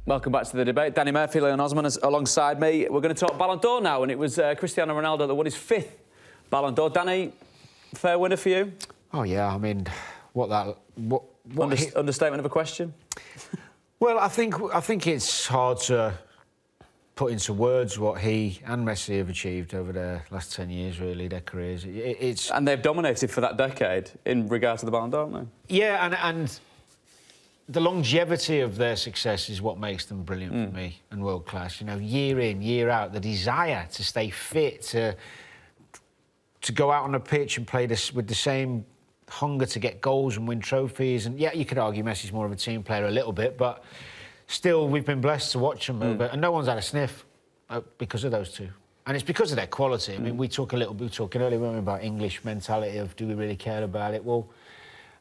Welcome back to the debate. Danny Murphy, Leon Osman is alongside me. We're going to talk Ballon d'Or now, and it was Cristiano Ronaldo that won his 5th Ballon d'Or. Danny, fair winner for you? Oh yeah, I mean, Understatement of a question? Well, I think it's hard to put into words what he and Messi have achieved over their last 10 years, really, their careers. And they've dominated for that decade in regard to the Ballon d'Or, haven't they? Yeah, and the longevity of their success is what makes them brilliant for me and world class. You know, year in, year out, the desire to stay fit, to go out on a pitch and play this with the same hunger to get goals and win trophies. And yeah, you could argue Messi's more of a team player a little bit, but still, we've been blessed to watch them over, and no one's had a sniff because of those two. And it's because of their quality. I mean, we were talking earlier, weren't we, about English mentality of do we really care about it? Well,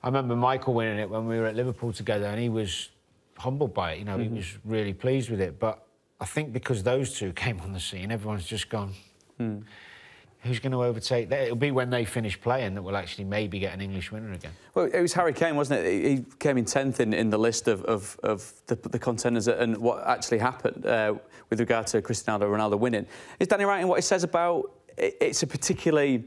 I remember Michael winning it when we were at Liverpool together, and he was humbled by it. You know, he was really pleased with it. But I think because those two came on the scene, everyone's just gone, who's going to overtake that? It'll be when they finish playing that we'll actually maybe get an English winner again. Well, it was Harry Kane, wasn't it? He came in 10th in the list of the contenders and what actually happened with regard to Cristiano Ronaldo winning. Is Danny right in what he says about it's a particularly...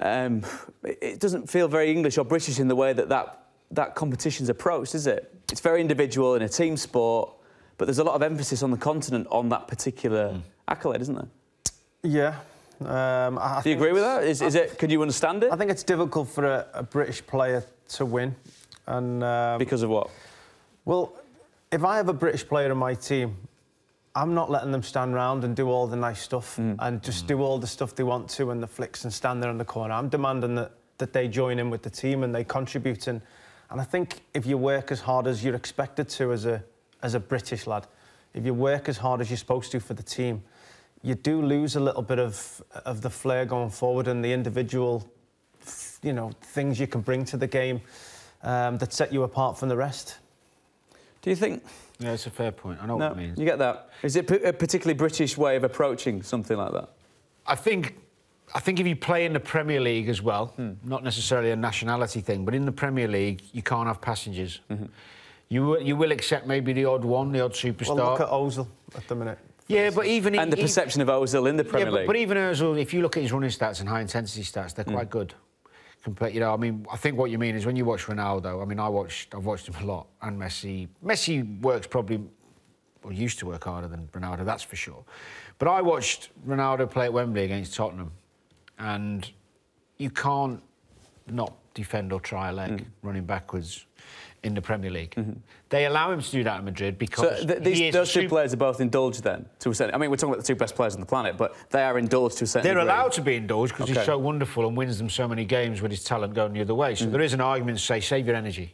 it doesn't feel very English or British in the way that competition's approached, is it? It's very individual in a team sport, but there's a lot of emphasis on the continent on that particular accolade, isn't there? Yeah. Do you agree with that? Is it? Could you understand it? I think it's difficult for a British player to win, and because of what? Well, if I have a British player in my team, I'm not letting them stand round and do all the nice stuff and just do all the stuff they want to and the flicks and stand there in the corner. I'm demanding that they join in with the team and they contribute. And I think if you work as hard as you're expected to as a British lad, if you work as hard as you're supposed to for the team, you do lose a little bit of the flair going forward and the individual, you know, things you can bring to the game that set you apart from the rest. Do you think... Yeah, it's a fair point. I know what it means. You get that? Is it a particularly British way of approaching something like that? I think if you play in the Premier League as well, not necessarily a nationality thing, but in the Premier League, you can't have passengers. You will accept maybe the odd one, the odd superstar. Well, look at Ozil at the minute. Yeah, but even... And the perception of Ozil in the Premier League. But even Ozil, if you look at his running stats and high-intensity stats, they're quite good. You know, I mean, I think what you mean is when you watch Ronaldo, I mean, I've watched him a lot, and Messi. Messi works probably, or used to work harder than Ronaldo, that's for sure. But I watched Ronaldo play at Wembley against Tottenham, and you can't not defend or try a leg running backwards in the Premier League. They allow him to do that in Madrid because those two players are both indulged then, to a certain... I mean, we're talking about the two best players on the planet, but they are indulged to a certain degree. They're allowed to be indulged because he's so wonderful and wins them so many games with his talent going the other way. So there is an argument to say, save your energy.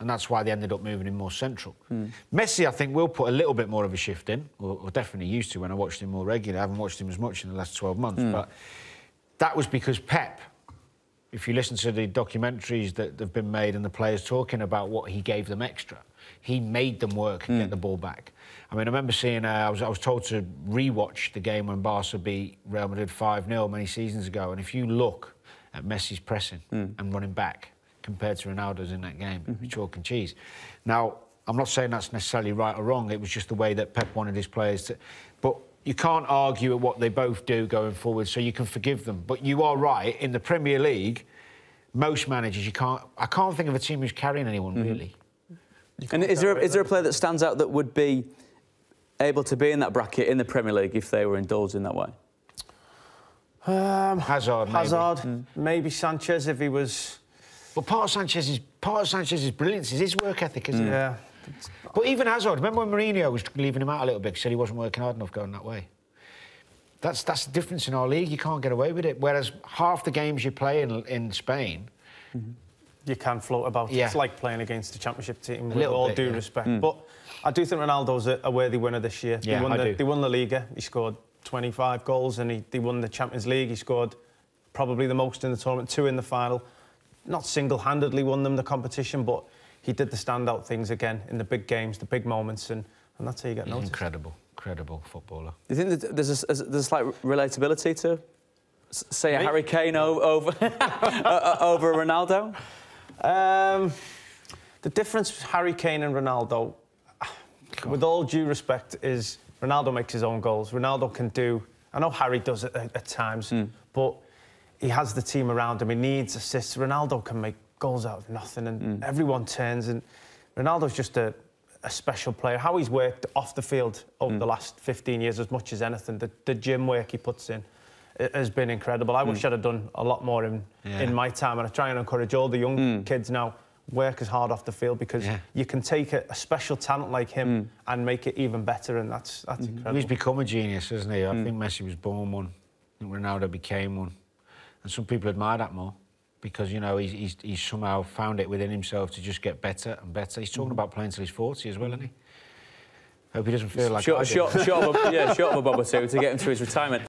And that's why they ended up moving him more central. Messi, I think, will put a little bit more of a shift in, or definitely used to when I watched him more regularly. I haven't watched him as much in the last 12 months, but that was because Pep... If you listen to the documentaries that have been made and the players talking about what he gave them extra, he made them work and get the ball back. I mean, I remember seeing... I was told to re-watch the game when Barca beat Real Madrid 5-0 many seasons ago, and if you look at Messi's pressing and running back compared to Ronaldo's in that game, it's chalk and cheese. Now, I'm not saying that's necessarily right or wrong, it was just the way that Pep wanted his players to... But you can't argue at what they both do going forward, so you can forgive them. But you are right, in the Premier League, most managers, you can't... I can't think of a team who's carrying anyone, really. And is there a player that stands out that would be able to be in that bracket in the Premier League if they were indulged in that way? Hazard, maybe. Hazard, maybe Sanchez if he was... But part of Sanchez's brilliance is his work ethic, isn't it? Yeah. But even Hazard, remember when Mourinho was leaving him out a little bit because he said he wasn't working hard enough going that way? That's the difference in our league. You can't get away with it. Whereas half the games you play in Spain... You can float about. Yeah. It's like playing against a championship team, with all due respect. But I do think Ronaldo's a worthy winner this year. Yeah, they won La Liga. He scored 25 goals and he won the Champions League. He scored probably the most in the tournament, 2 in the final. Not single-handedly won them the competition, but he did the standout things again in the big games, the big moments, and that's how you get noticed. Incredible footballer. Do you think that there's a slight relatability to, say, a Harry Kane over Ronaldo? The difference with Harry Kane and Ronaldo... with all due respect, is Ronaldo makes his own goals. Ronaldo can do... I know Harry does it at times, but he has the team around him. He needs assists. Ronaldo can make goals out of nothing, and everyone turns. And Ronaldo's just a special player. How he's worked off the field over the last 15 years, as much as anything, the gym work he puts in has been incredible. I wish I'd have done a lot more in my time, and I try and encourage all the young kids now, work as hard off the field, because you can take a special talent like him and make it even better, and that's incredible. He's become a genius, hasn't he? I think Messi was born one. I think Ronaldo became one. And some people admire that more because, you know, he's somehow found it within himself to just get better and better. He's talking about playing till he's 40 as well, isn't he? Hope he doesn't feel like short of a bob or two to get him to his retirement.